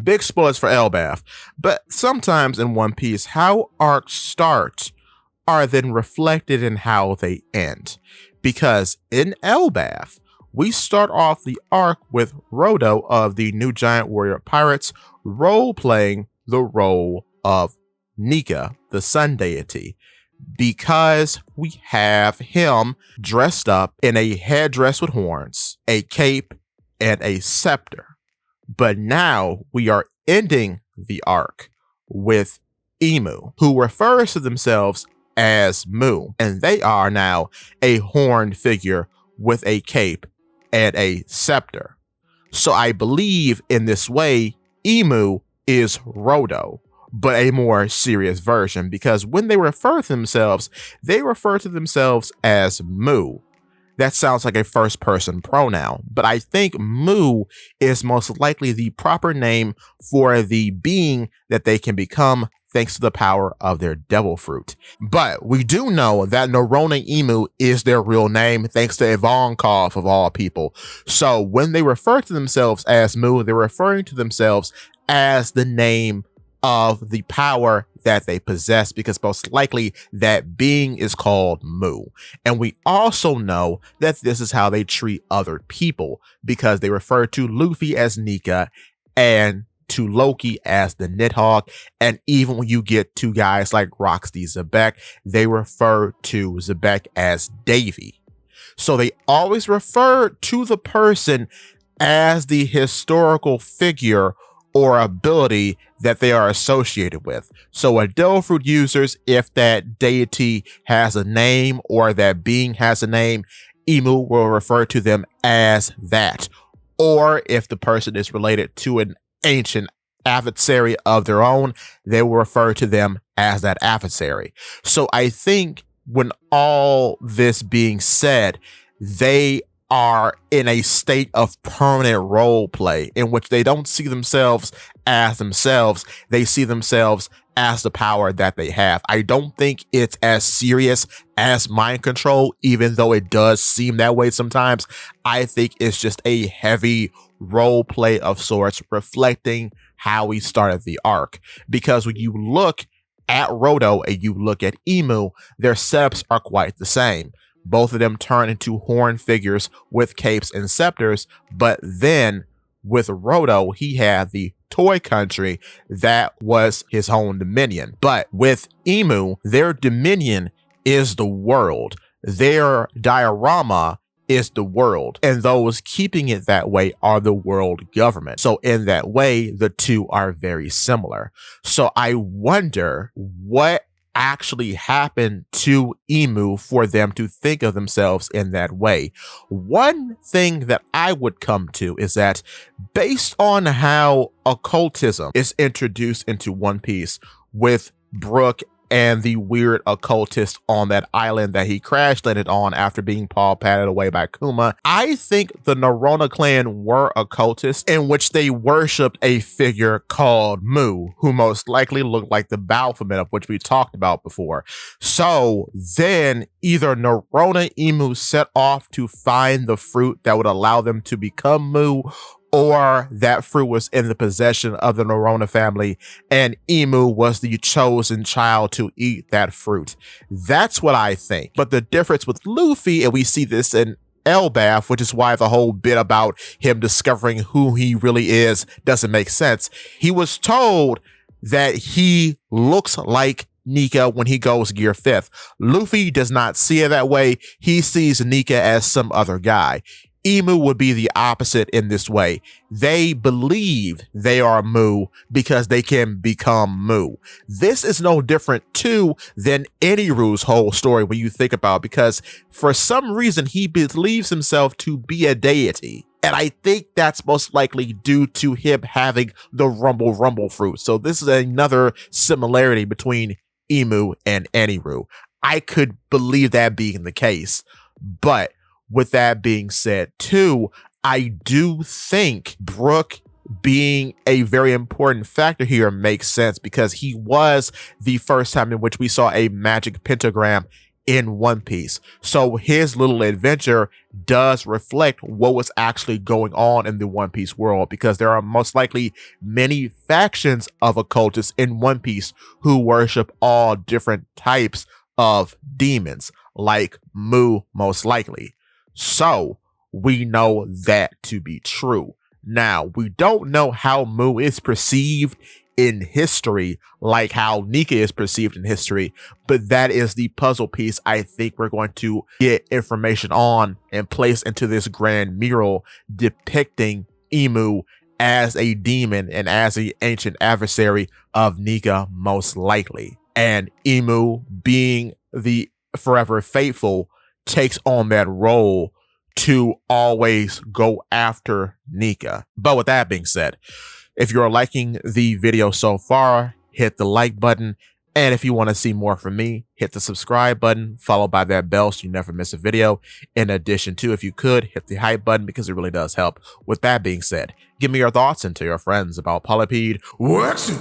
Big spoilers for Elbaf, but sometimes in One Piece, how arcs start are then reflected in how they end. Because in Elbaf, we start off the arc with Rodo of the New Giant Warrior Pirates role-playing the role of Nika, the sun deity, because we have him dressed up in a headdress with horns, a cape, and a scepter. But now we are ending the arc with Emu, who refers to themselves as Mu, and they are now a horned figure with a cape and a scepter. So I believe in this way, Emu is Rodo, but a more serious version, because when they refer to themselves as Mu. That sounds like a first person pronoun, but I think Mu is most likely the proper name for the being that they can become thanks to the power of their devil fruit. But we do know that Norona Emu is their real name thanks to Ivankov of all people. So when they refer to themselves as Mu, they're referring to themselves as the name of the power that they possess, because most likely that being is called Mu. And we also know that this is how they treat other people, because they refer to Luffy as Nika and to Loki as the Nidhogg. And even when you get to guys like Roxy Zebek, they refer to Zebek as Davy. So they always refer to the person as the historical figure or ability that they are associated with. So a devil fruit users, if that deity has a name or that being has a name, Emu will refer to them as that. Or if the person is related to an ancient adversary of their own, they will refer to them as that adversary. So I think when all this being said, they are in a state of permanent role play in which they don't see themselves as themselves. They see themselves as the power that they have. I don't think it's as serious as mind control, even though it does seem that way sometimes. I think it's just a heavy role play of sorts, reflecting how we started the arc. Because when you look at Rodo and you look at Emu, their setups are quite the same. Both of them turn into horned figures with capes and scepters, but then with Rodo, he had the toy country that was his own dominion. But with Emu, their dominion is the world. Their diorama is the world, and those keeping it that way are the world government. So in that way, the two are very similar. So I wonder what actually happened to Emu for them to think of themselves in that way. One thing that I would come to is that based on how occultism is introduced into One Piece with Brook and the weird occultist on that island that he crash landed on after being paw patted away by Kuma, I think the Norona clan were occultists in which they worshipped a figure called Mu, who most likely looked like the Baphomet of which we talked about before. So then either Norona Emu set off to find the fruit that would allow them to become Mu, or that fruit was in the possession of the Norona family and Emu was the chosen child to eat that fruit. That's what I think. But the difference with Luffy, and we see this in Elbaf, which is why the whole bit about him discovering who he really is doesn't make sense. He was told that he looks like Nika when he goes Gear 5th. Luffy does not see it that way. He sees Nika as some other guy. Emu would be the opposite in this way. They believe they are Mu because they can become Mu. This is no different too than Eniru's whole story when you think about it, because for some reason he believes himself to be a deity. And I think that's most likely due to him having the Rumble fruit. So this is another similarity between Emu and Eniru. I could believe that being the case, but with that being said, too, I do think Brook being a very important factor here makes sense, because he was the first time in which we saw a magic pentagram in One Piece. So his little adventure does reflect what was actually going on in the One Piece world, because there are most likely many factions of occultists in One Piece who worship all different types of demons, like Mu most likely. So we know that to be true. Now, we don't know how Mu is perceived in history, like how Nika is perceived in history, but that is the puzzle piece I think we're going to get information on and place into this grand mural depicting Imu as a demon and as the ancient adversary of Nika most likely. And Imu, being the forever faithful, takes on that role to always go after Nika. But with that being said, if you're liking the video so far, hit the like button. And if you want to see more from me, hit the subscribe button, followed by that bell so you never miss a video. In addition to, if you could, hit the hype button because it really does help. With that being said, give me your thoughts and tell your friends about Polypede. What's